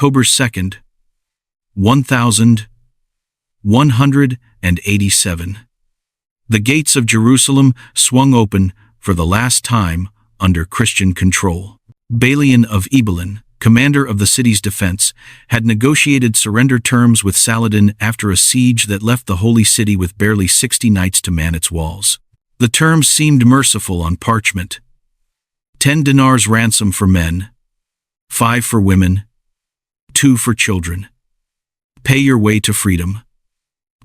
October 2nd, 1187. The gates of Jerusalem swung open for the last time under Christian control. Balian of Ibelin, commander of the city's defense, had negotiated surrender terms with Saladin after a siege that left the holy city with barely 60 knights to man its walls. The terms seemed merciful on parchment. 10 dinars ransom for men, 5 for women, 2 for children. Pay your way to freedom.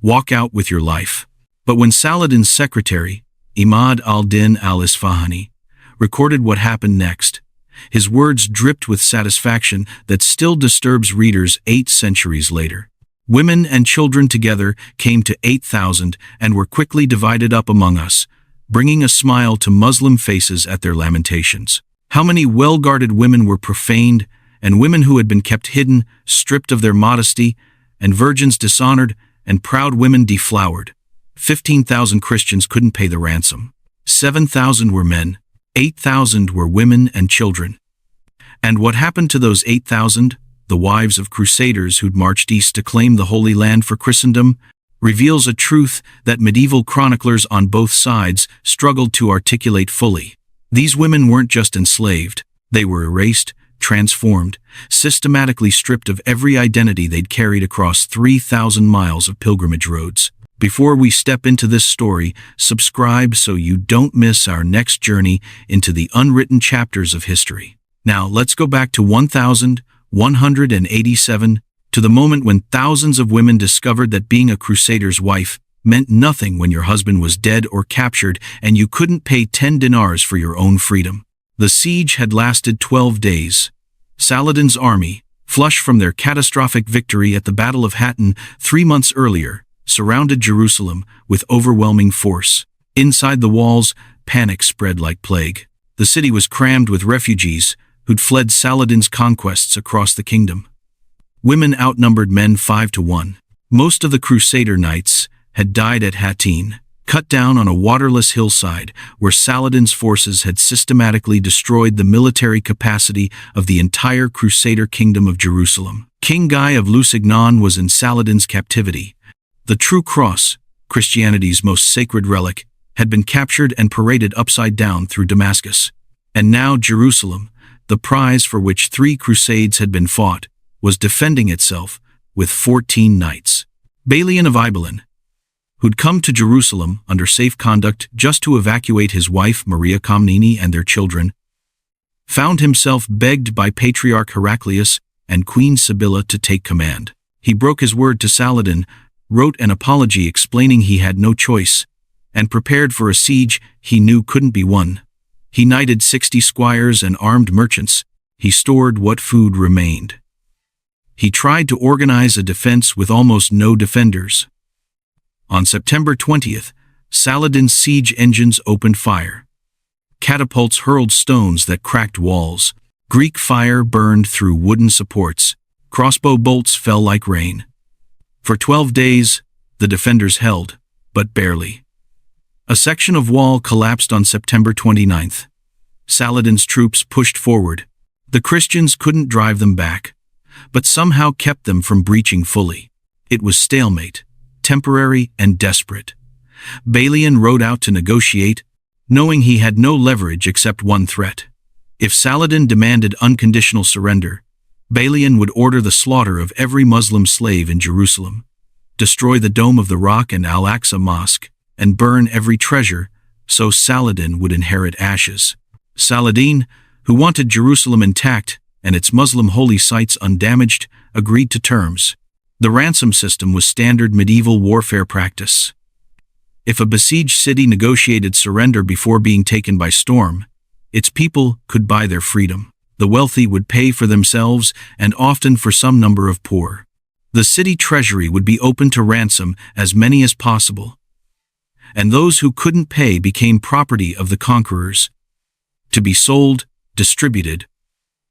Walk out with your life. But when Saladin's secretary, Imad al-Din al-Isfahani, recorded what happened next, his words dripped with satisfaction that still disturbs readers 8 centuries later. Women and children together came to 8,000 and were quickly divided up among us, bringing a smile to Muslim faces at their lamentations. How many well-guarded women were profaned, and women who had been kept hidden, stripped of their modesty, and virgins dishonored, and proud women deflowered. 15,000 Christians couldn't pay the ransom. 7,000 were men, 8,000 were women and children. And what happened to those 8,000, the wives of crusaders who'd marched east to claim the Holy Land for Christendom, reveals a truth that medieval chroniclers on both sides struggled to articulate fully. These women weren't just enslaved, they were erased, transformed, systematically stripped of every identity they'd carried across 3,000 miles of pilgrimage roads. Before we step into this story, subscribe so you don't miss our next journey into the unwritten chapters of history. Now, let's go back to 1187, to the moment when thousands of women discovered that being a crusader's wife meant nothing when your husband was dead or captured and you couldn't pay 10 dinars for your own freedom. The siege had lasted 12 days. Saladin's army, flush from their catastrophic victory at the Battle of Hattin 3 months earlier, surrounded Jerusalem with overwhelming force. Inside the walls, panic spread like plague. The city was crammed with refugees who'd fled Saladin's conquests across the kingdom. Women outnumbered men 5 to 1. Most of the Crusader knights had died at Hattin, cut down on a waterless hillside where Saladin's forces had systematically destroyed the military capacity of the entire Crusader kingdom of Jerusalem. King Guy of Lusignan was in Saladin's captivity. The true cross, Christianity's most sacred relic, had been captured and paraded upside down through Damascus. And now Jerusalem, the prize for which 3 crusades had been fought, was defending itself with 14 knights. Balian of Ibelin, who'd come to Jerusalem under safe conduct just to evacuate his wife Maria Komnene and their children, found himself begged by Patriarch Heraclius and Queen Sibylla to take command. He broke his word to Saladin, wrote an apology explaining he had no choice, and prepared for a siege he knew couldn't be won. He knighted 60 squires and armed merchants. He stored what food remained. He tried to organize a defense with almost no defenders. On September 20th, Saladin's siege engines opened fire. Catapults hurled stones that cracked walls. Greek fire burned through wooden supports. Crossbow bolts fell like rain. For 12 days, the defenders held, but barely. A section of wall collapsed on September 29th. Saladin's troops pushed forward. The Christians couldn't drive them back, but somehow kept them from breaching fully. It was stalemate, temporary and desperate. Balian rode out to negotiate, knowing he had no leverage except one threat. If Saladin demanded unconditional surrender, Balian would order the slaughter of every Muslim slave in Jerusalem, destroy the Dome of the Rock and Al-Aqsa Mosque, and burn every treasure so Saladin would inherit ashes. Saladin, who wanted Jerusalem intact and its Muslim holy sites undamaged, agreed to terms. The ransom system was standard medieval warfare practice. If a besieged city negotiated surrender before being taken by storm, its people could buy their freedom. The wealthy would pay for themselves and often for some number of poor. The city treasury would be open to ransom as many as possible. And those who couldn't pay became property of the conquerors, to be sold, distributed,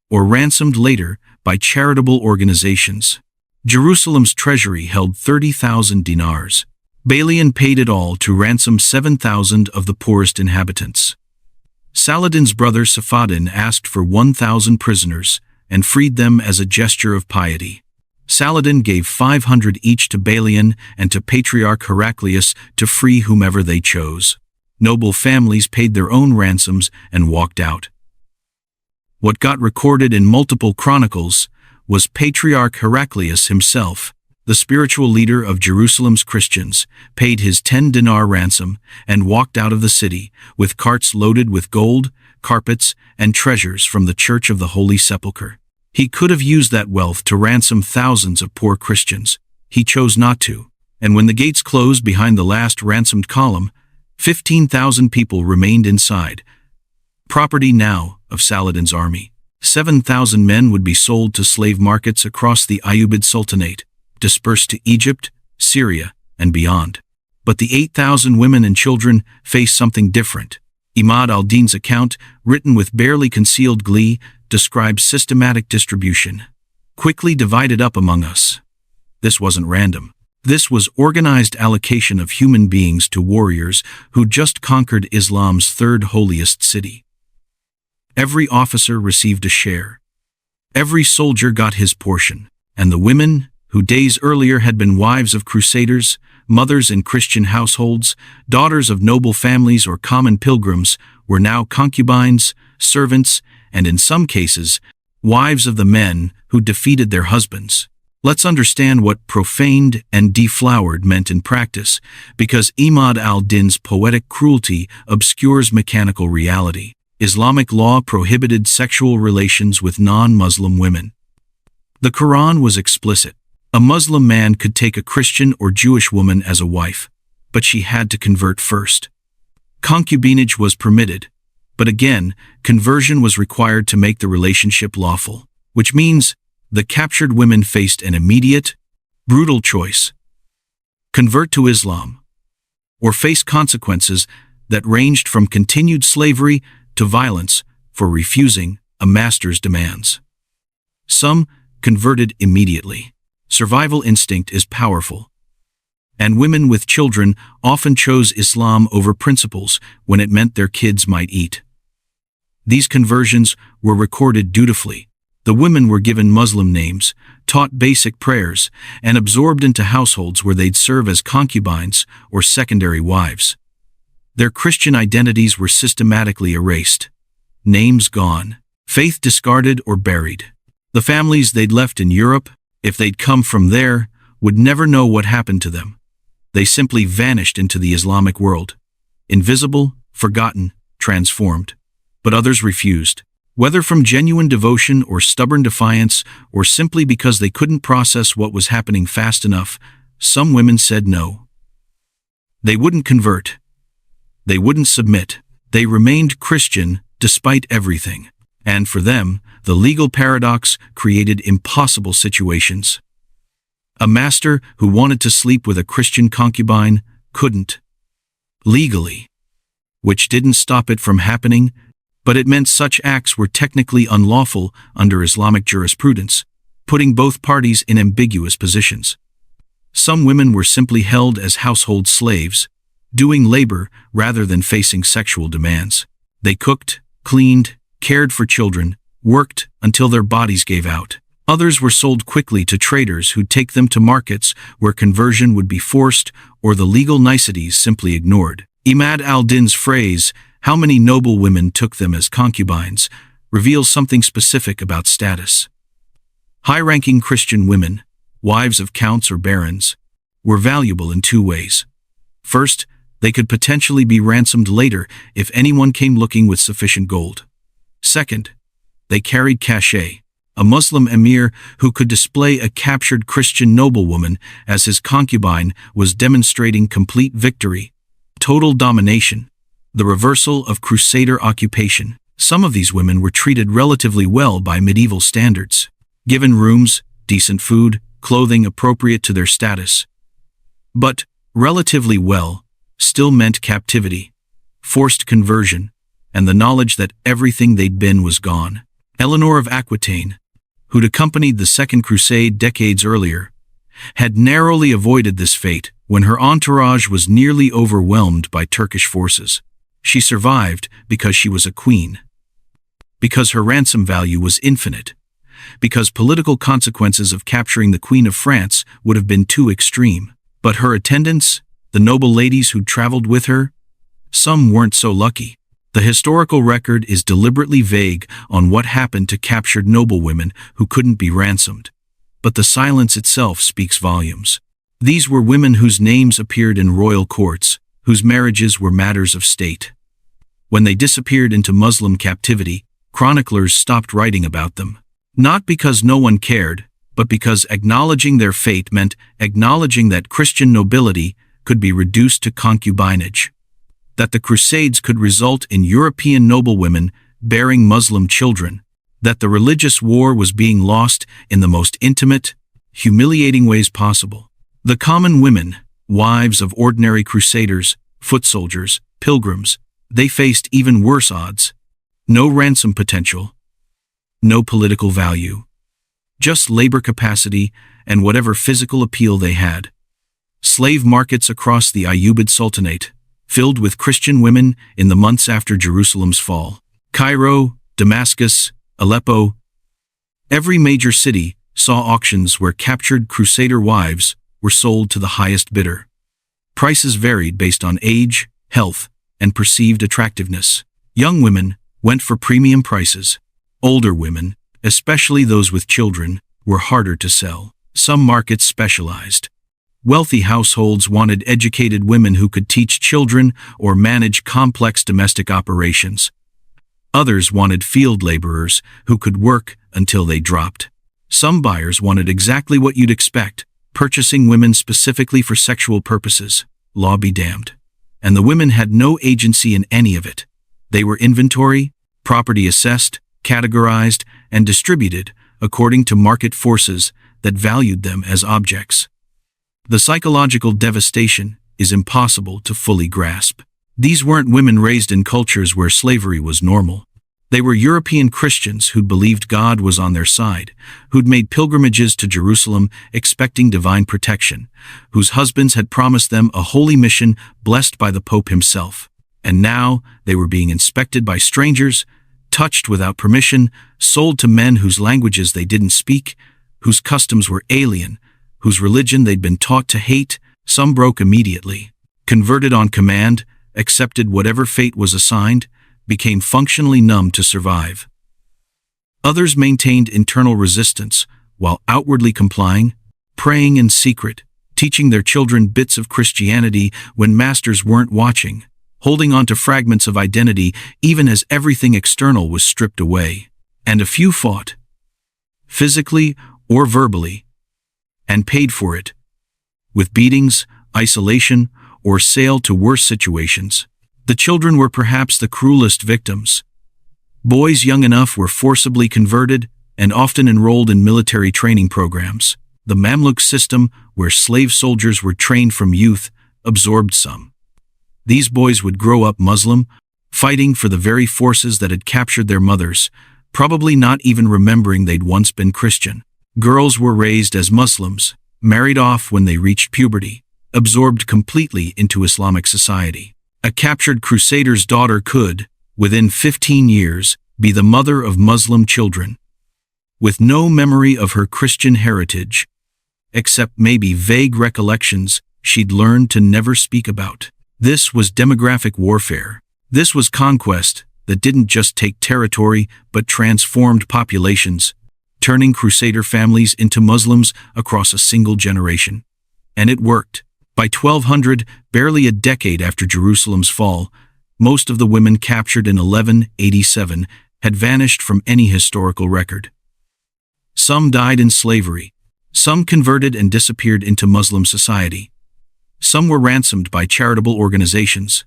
or ransomed later by charitable organizations. Jerusalem's treasury held 30,000 dinars. Balian paid it all to ransom 7,000 of the poorest inhabitants. Saladin's brother Saladin asked for 1,000 prisoners, and freed them as a gesture of piety. Saladin gave 500 each to Balian and to Patriarch Heraclius to free whomever they chose. Noble families paid their own ransoms and walked out. What got recorded in multiple chronicles was Patriarch Heraclius himself, the spiritual leader of Jerusalem's Christians, paid his 10-dinar ransom and walked out of the city with carts loaded with gold, carpets, and treasures from the Church of the Holy Sepulchre. He could have used that wealth to ransom thousands of poor Christians. He chose not to. And when the gates closed behind the last ransomed column, 15,000 people remained inside. Property now of Saladin's army. 7,000 men would be sold to slave markets across the Ayyubid Sultanate, dispersed to Egypt, Syria, and beyond. But the 8,000 women and children faced something different. Imad al-Din's account, written with barely concealed glee, describes systematic distribution, quickly divided up among us. This wasn't random. This was organized allocation of human beings to warriors who just conquered Islam's third holiest city. Every officer received a share. Every soldier got his portion, and the women, who days earlier had been wives of crusaders, mothers in Christian households, daughters of noble families or common pilgrims, were now concubines, servants, and in some cases, wives of the men who defeated their husbands. Let's understand what profaned and deflowered meant in practice, because Imad al-Din's poetic cruelty obscures mechanical reality. Islamic law prohibited sexual relations with non-Muslim women. The Quran was explicit. A Muslim man could take a Christian or Jewish woman as a wife, but she had to convert first. Concubinage was permitted, but again, conversion was required to make the relationship lawful, which means the captured women faced an immediate, brutal choice: convert to Islam, or face consequences that ranged from continued slavery to violence for refusing a master's demands. Some converted immediately. Survival instinct is powerful, and women with children often chose Islam over principles when it meant their kids might eat. These conversions were recorded dutifully. The women were given Muslim names, taught basic prayers, and absorbed into households where they'd serve as concubines or secondary wives. Their Christian identities were systematically erased, names gone, faith discarded or buried. The families they'd left in Europe, if they'd come from there, would never know what happened to them. They simply vanished into the Islamic world, invisible, forgotten, transformed. But others refused. Whether from genuine devotion or stubborn defiance, or simply because they couldn't process what was happening fast enough, some women said no. They wouldn't convert. They wouldn't submit. They remained Christian despite everything. And for them, the legal paradox created impossible situations. A master who wanted to sleep with a Christian concubine couldn't, legally, which didn't stop it from happening, but it meant such acts were technically unlawful under Islamic jurisprudence, putting both parties in ambiguous positions. Some women were simply held as household slaves, doing labor rather than facing sexual demands. They cooked, cleaned, cared for children, worked until their bodies gave out. Others were sold quickly to traders who'd take them to markets where conversion would be forced or the legal niceties simply ignored. Imad al-Din's phrase, "How many noble women took them as concubines," reveals something specific about status. High-ranking Christian women, wives of counts or barons, were valuable in two ways. First, they could potentially be ransomed later if anyone came looking with sufficient gold. Second, they carried cachet. A Muslim emir who could display a captured Christian noblewoman as his concubine was demonstrating complete victory, total domination, the reversal of Crusader occupation. Some of these women were treated relatively well by medieval standards, given rooms, decent food, clothing appropriate to their status. But relatively well still meant captivity, forced conversion, and the knowledge that everything they'd been was gone. Eleanor of Aquitaine, who'd accompanied the Second Crusade decades earlier, had narrowly avoided this fate when her entourage was nearly overwhelmed by Turkish forces. She survived because she was a queen, because her ransom value was infinite, because political consequences of capturing the Queen of France would have been too extreme. But her attendants, the noble ladies who'd traveled with her, some weren't so lucky. The historical record is deliberately vague on what happened to captured noblewomen who couldn't be ransomed. But the silence itself speaks volumes. These were women whose names appeared in royal courts, whose marriages were matters of state. When they disappeared into Muslim captivity, chroniclers stopped writing about them. Not because no one cared, but because acknowledging their fate meant acknowledging that Christian nobility could be reduced to concubinage, that the Crusades could result in European noblewomen bearing Muslim children, that the religious war was being lost in the most intimate, humiliating ways possible. The common women, wives of ordinary crusaders, foot soldiers, pilgrims, they faced even worse odds. No ransom potential, no political value, just labor capacity and whatever physical appeal they had. Slave markets across the Ayyubid Sultanate, filled with Christian women in the months after Jerusalem's fall. Cairo, Damascus, Aleppo. Every major city saw auctions where captured crusader wives were sold to the highest bidder. Prices varied based on age, health, and perceived attractiveness. Young women went for premium prices. Older women, especially those with children, were harder to sell. Some markets specialized. Wealthy households wanted educated women who could teach children or manage complex domestic operations. Others wanted field laborers who could work until they dropped. Some buyers wanted exactly what you'd expect, purchasing women specifically for sexual purposes. Law be damned. And the women had no agency in any of it. They were inventory, property assessed, categorized, and distributed according to market forces that valued them as objects. The psychological devastation is impossible to fully grasp. These weren't women raised in cultures where slavery was normal. They were European Christians who'd believed God was on their side, who'd made pilgrimages to Jerusalem expecting divine protection, whose husbands had promised them a holy mission blessed by the Pope himself. And now they were being inspected by strangers, touched without permission, sold to men whose languages they didn't speak, whose customs were alien, whose religion they'd been taught to hate. Some broke immediately, converted on command, accepted whatever fate was assigned, became functionally numb to survive. Others maintained internal resistance while outwardly complying, praying in secret, teaching their children bits of Christianity when masters weren't watching, holding on to fragments of identity even as everything external was stripped away. And a few fought, physically or verbally, and paid for it, with beatings, isolation, or sale to worse situations. The children were perhaps the cruelest victims. Boys young enough were forcibly converted and often enrolled in military training programs. The Mamluk system, where slave soldiers were trained from youth, absorbed some. These boys would grow up Muslim, fighting for the very forces that had captured their mothers, probably not even remembering they'd once been Christian. Girls were raised as Muslims, married off when they reached puberty, absorbed completely into Islamic society. A captured crusader's daughter could, within 15 years, be the mother of Muslim children, with no memory of her Christian heritage, except maybe vague recollections she'd learned to never speak about. This was demographic warfare. This was conquest that didn't just take territory but transformed populations, turning crusader families into Muslims across a single generation. And it worked. By 1200, barely a decade after Jerusalem's fall, most of the women captured in 1187 had vanished from any historical record. Some died in slavery. Some converted and disappeared into Muslim society. Some were ransomed by charitable organizations.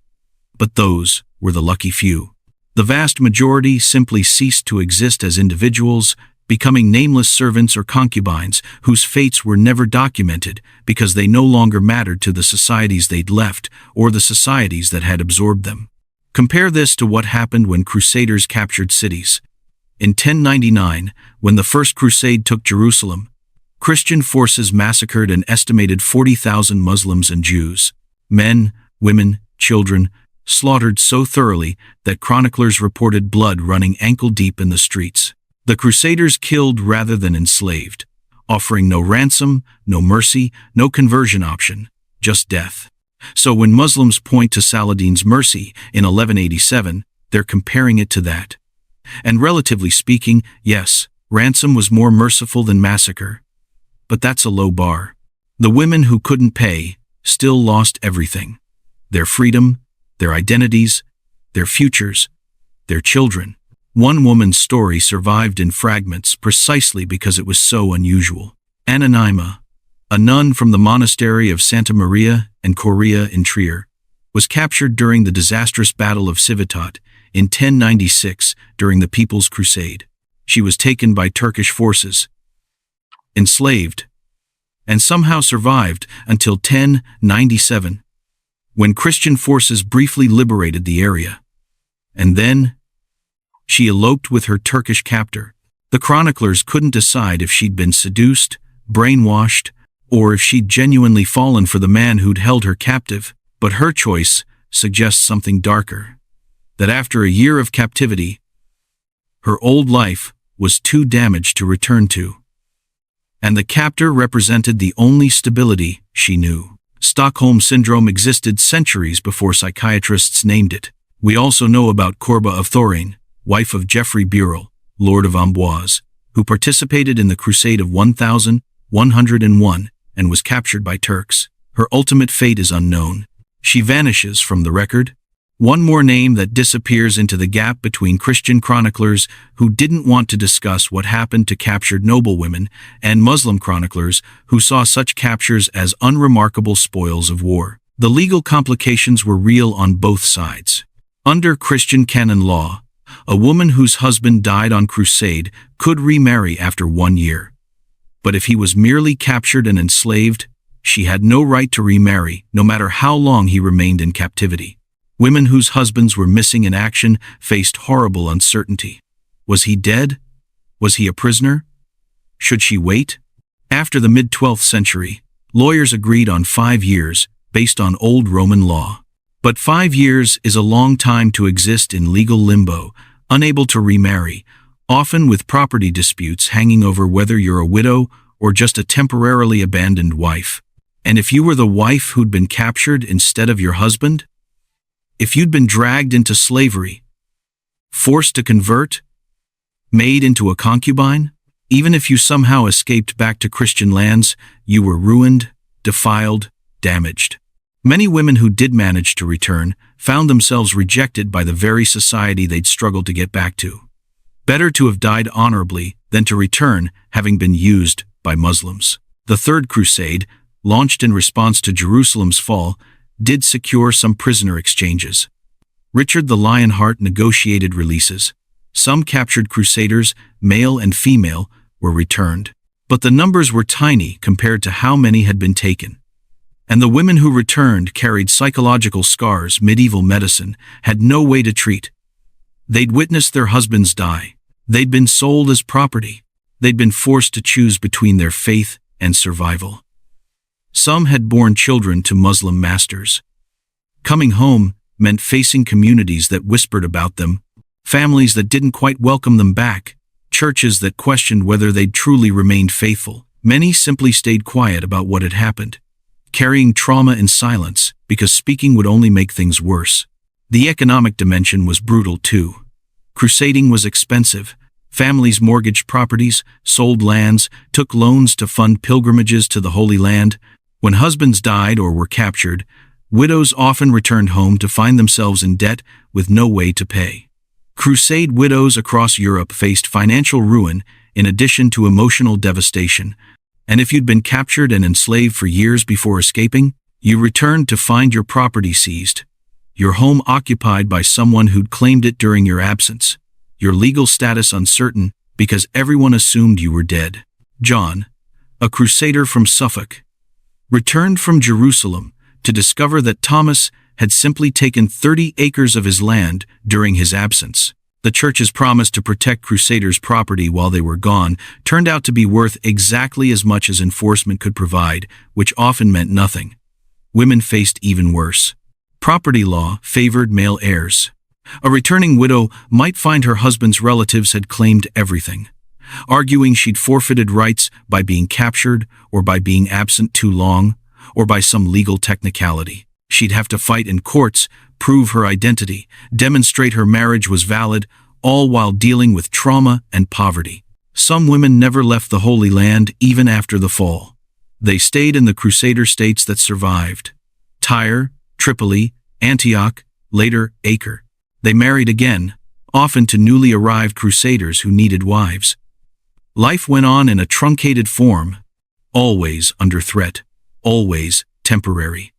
But those were the lucky few. The vast majority simply ceased to exist as individuals, becoming nameless servants or concubines whose fates were never documented because they no longer mattered to the societies they'd left or the societies that had absorbed them. Compare this to what happened when crusaders captured cities. In 1099, when the First Crusade took Jerusalem, Christian forces massacred an estimated 40,000 Muslims and Jews. Men, women, children, slaughtered so thoroughly that chroniclers reported blood running ankle-deep in the streets. The Crusaders killed rather than enslaved, offering no ransom, no mercy, no conversion option, just death. So when Muslims point to Saladin's mercy in 1187, they're comparing it to that. And relatively speaking, yes, ransom was more merciful than massacre. But that's a low bar. The women who couldn't pay still lost everything. Their freedom, their identities, their futures, their children. One woman's story survived in fragments precisely because it was so unusual. Anonyma, a nun from the monastery of Santa Maria and Coria in Trier, was captured during the disastrous Battle of Civitate in 1096 during the People's Crusade. She was taken by Turkish forces, enslaved, and somehow survived until 1097, when Christian forces briefly liberated the area. And then she eloped with her Turkish captor. The chroniclers couldn't decide if she'd been seduced, brainwashed, or if she'd genuinely fallen for the man who'd held her captive, but her choice suggests something darker. That after a year of captivity, her old life was too damaged to return to. And the captor represented the only stability she knew. Stockholm Syndrome existed centuries before psychiatrists named it. We also know about Corba of Thorain, wife of Geoffrey Burrell, Lord of Amboise, who participated in the Crusade of 1101 and was captured by Turks. Her ultimate fate is unknown. She vanishes from the record. One more name that disappears into the gap between Christian chroniclers who didn't want to discuss what happened to captured noblewomen and Muslim chroniclers who saw such captures as unremarkable spoils of war. The legal complications were real on both sides. Under Christian canon law, a woman whose husband died on crusade could remarry after 1 year. But if he was merely captured and enslaved, she had no right to remarry, no matter how long he remained in captivity. Women whose husbands were missing in action faced horrible uncertainty. Was he dead? Was he a prisoner? Should she wait? After the mid-12th century, lawyers agreed on 5 years, based on old Roman law. But 5 years is a long time to exist in legal limbo, unable to remarry, often with property disputes hanging over whether you're a widow or just a temporarily abandoned wife. And if you were the wife who'd been captured instead of your husband? If you'd been dragged into slavery, forced to convert, made into a concubine, even if you somehow escaped back to Christian lands, you were ruined, defiled, damaged. Many women who did manage to return found themselves rejected by the very society they'd struggled to get back to. Better to have died honorably than to return having been used by Muslims. The Third Crusade, launched in response to Jerusalem's fall, did secure some prisoner exchanges. Richard the Lionheart negotiated releases. Some captured crusaders, male and female, were returned. But the numbers were tiny compared to how many had been taken. And the women who returned carried psychological scars medieval medicine had no way to treat. They'd witnessed their husbands die. They'd been sold as property. They'd been forced to choose between their faith and survival. Some had borne children to Muslim masters. Coming home meant facing communities that whispered about them, families that didn't quite welcome them back, churches that questioned whether they'd truly remained faithful. Many simply stayed quiet about what had happened, carrying trauma in silence because speaking would only make things worse. The economic dimension was brutal too. Crusading was expensive. Families mortgaged properties, sold lands, took loans to fund pilgrimages to the Holy Land. When husbands died or were captured, widows often returned home to find themselves in debt with no way to pay. Crusade widows across Europe faced financial ruin in addition to emotional devastation. And if you'd been captured and enslaved for years before escaping, you returned to find your property seized, your home occupied by someone who'd claimed it during your absence, your legal status uncertain because everyone assumed you were dead. John, a crusader from Suffolk, returned from Jerusalem to discover that Thomas had simply taken 30 acres of his land during his absence. The church's promise to protect crusaders' property while they were gone turned out to be worth exactly as much as enforcement could provide, which often meant nothing. Women faced even worse. Property law favored male heirs. A returning widow might find her husband's relatives had claimed everything. arguing she'd forfeited rights by being captured or by being absent too long or by some legal technicality. She'd have to fight in courts, prove her identity, demonstrate her marriage was valid, all while dealing with trauma and poverty. Some women never left the Holy Land even after the fall. They stayed in the Crusader states that survived: Tyre, Tripoli, Antioch, later Acre. They married again, often to newly arrived crusaders who needed wives. Life went on in a truncated form, always under threat, always temporary.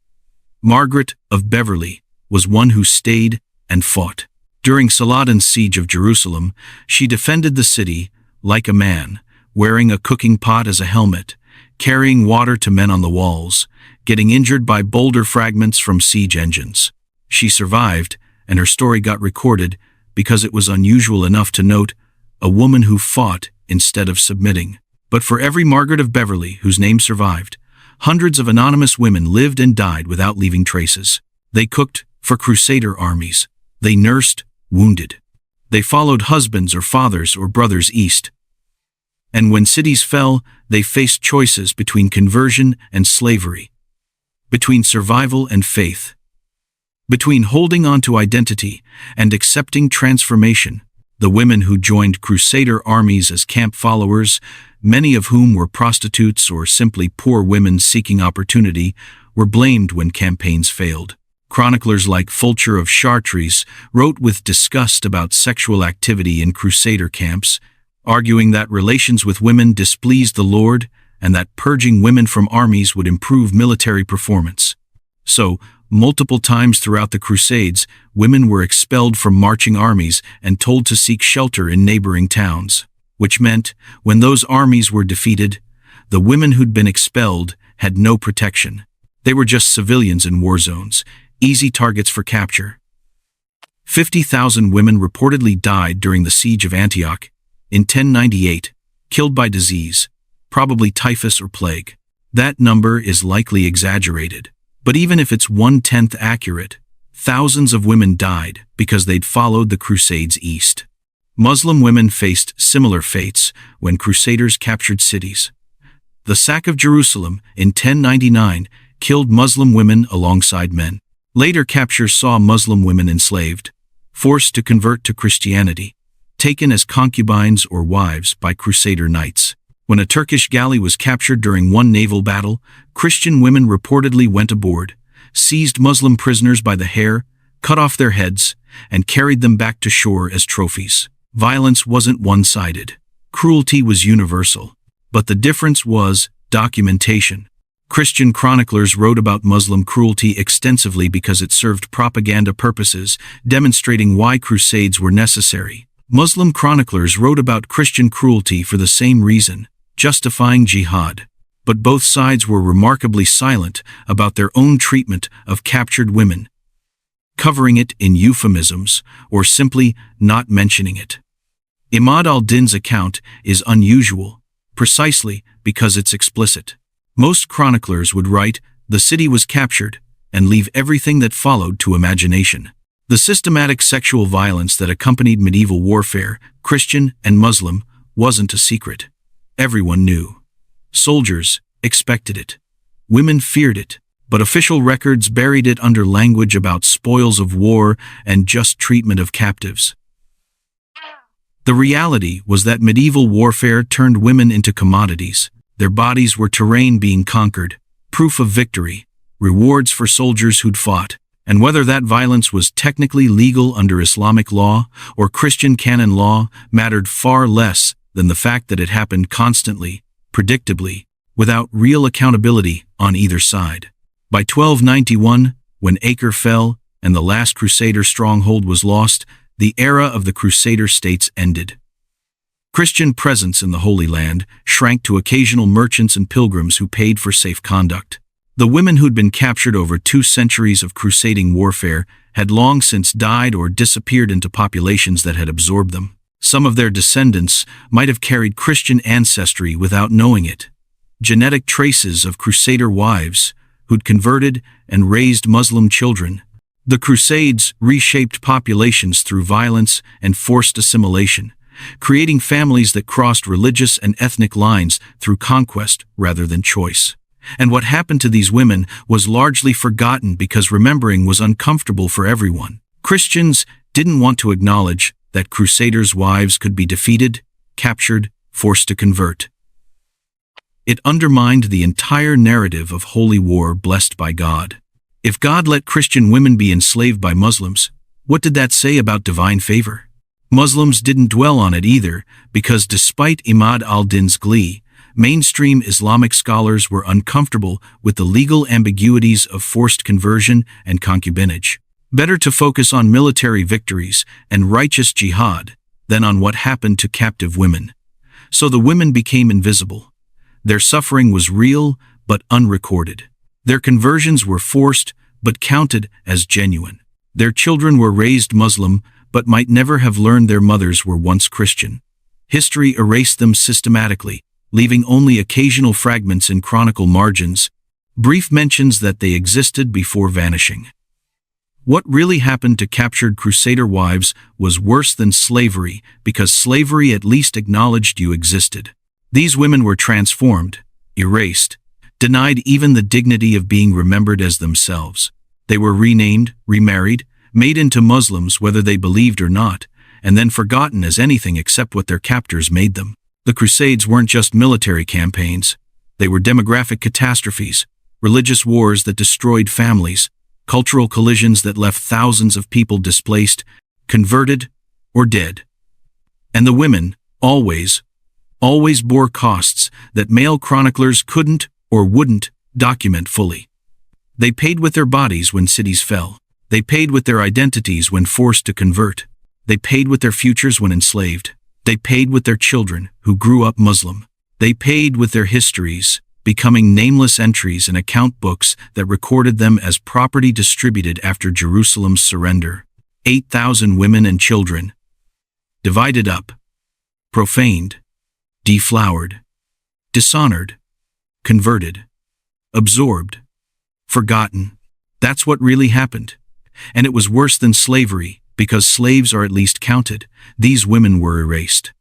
Margaret of Beverley was one who stayed and fought. During Saladin's siege of Jerusalem, she defended the city like a man, wearing a cooking pot as a helmet, carrying water to men on the walls, getting injured by boulder fragments from siege engines. She survived, and her story got recorded because it was unusual enough to note a woman who fought instead of submitting. But for every Margaret of Beverley whose name survived, hundreds of anonymous women lived and died without leaving traces. They cooked for Crusader armies. They nursed wounded. They followed husbands or fathers or brothers east. And when cities fell, they faced choices between conversion and slavery, between survival and faith, between holding on to identity and accepting transformation. The women who joined Crusader armies as camp followers, many of whom were prostitutes or simply poor women seeking opportunity, were blamed when campaigns failed. Chroniclers like Fulcher of Chartres wrote with disgust about sexual activity in Crusader camps, arguing that relations with women displeased the Lord and that purging women from armies would improve military performance. So, multiple times throughout the Crusades, women were expelled from marching armies and told to seek shelter in neighboring towns, which meant, when those armies were defeated, the women who'd been expelled had no protection. They were just civilians in war zones, easy targets for capture. 50,000 women reportedly died during the siege of Antioch in 1098, killed by disease, probably typhus or plague. That number is likely exaggerated. But even if it's 1/10 accurate, thousands of women died because they'd followed the Crusades east. Muslim women faced similar fates when Crusaders captured cities. The sack of Jerusalem in 1099 killed Muslim women alongside men. Later captures saw Muslim women enslaved, forced to convert to Christianity, taken as concubines or wives by Crusader knights. When a Turkish galley was captured during one naval battle, Christian women reportedly went aboard, seized Muslim prisoners by the hair, cut off their heads, and carried them back to shore as trophies. Violence wasn't one-sided. Cruelty was universal. But the difference was documentation. Christian chroniclers wrote about Muslim cruelty extensively because it served propaganda purposes, demonstrating why crusades were necessary. Muslim chroniclers wrote about Christian cruelty for the same reason, justifying jihad. But both sides were remarkably silent about their own treatment of captured women, covering it in euphemisms or simply not mentioning it. Imad al-Din's account is unusual, precisely because it's explicit. Most chroniclers would write, "The city was captured," and leave everything that followed to imagination. The systematic sexual violence that accompanied medieval warfare, Christian and Muslim, wasn't a secret. Everyone knew. Soldiers expected it. Women feared it. But official records buried it under language about spoils of war and just treatment of captives. The reality was that medieval warfare turned women into commodities. Their bodies were terrain being conquered, proof of victory, rewards for soldiers who'd fought. And whether that violence was technically legal under Islamic law or Christian canon law mattered far less than the fact that it happened constantly, predictably, without real accountability on either side. By 1291, when Acre fell and the last Crusader stronghold was lost, the era of the Crusader states ended. Christian presence in the Holy Land shrank to occasional merchants and pilgrims who paid for safe conduct. The women who'd been captured over 2 centuries of crusading warfare had long since died or disappeared into populations that had absorbed them. Some of their descendants might have carried Christian ancestry without knowing it. Genetic traces of Crusader wives who'd converted and raised Muslim children. The Crusades reshaped populations through violence and forced assimilation, creating families that crossed religious and ethnic lines through conquest rather than choice. And what happened to these women was largely forgotten because remembering was uncomfortable for everyone. Christians didn't want to acknowledge that Crusaders' wives could be defeated, captured, forced to convert. It undermined the entire narrative of holy war blessed by God. If God let Christian women be enslaved by Muslims, what did that say about divine favor? Muslims didn't dwell on it either, because despite Imad al-Din's glee, mainstream Islamic scholars were uncomfortable with the legal ambiguities of forced conversion and concubinage. Better to focus on military victories and righteous jihad than on what happened to captive women. So the women became invisible. Their suffering was real but unrecorded. Their conversions were forced but counted as genuine. Their children were raised Muslim but might never have learned their mothers were once Christian. History erased them systematically, leaving only occasional fragments in chronicle margins, brief mentions that they existed before vanishing. What really happened to captured Crusader wives was worse than slavery, because slavery at least acknowledged you existed. These women were transformed, erased, denied even the dignity of being remembered as themselves. They were renamed, remarried, made into Muslims whether they believed or not, and then forgotten as anything except what their captors made them. The Crusades weren't just military campaigns. They were demographic catastrophes, religious wars that destroyed families, cultural collisions that left thousands of people displaced, converted, or dead. And the women, always bore costs that male chroniclers couldn't or wouldn't document fully. They paid with their bodies when cities fell. They paid with their identities when forced to convert. They paid with their futures when enslaved. They paid with their children who grew up Muslim. They paid with their histories, becoming nameless entries in account books that recorded them as property distributed after Jerusalem's surrender. 8,000 women and children. Divided up. Profaned. Deflowered. Dishonoured. Converted. Absorbed. Forgotten. That's what really happened. And it was worse than slavery, because slaves are at least counted. These women were erased.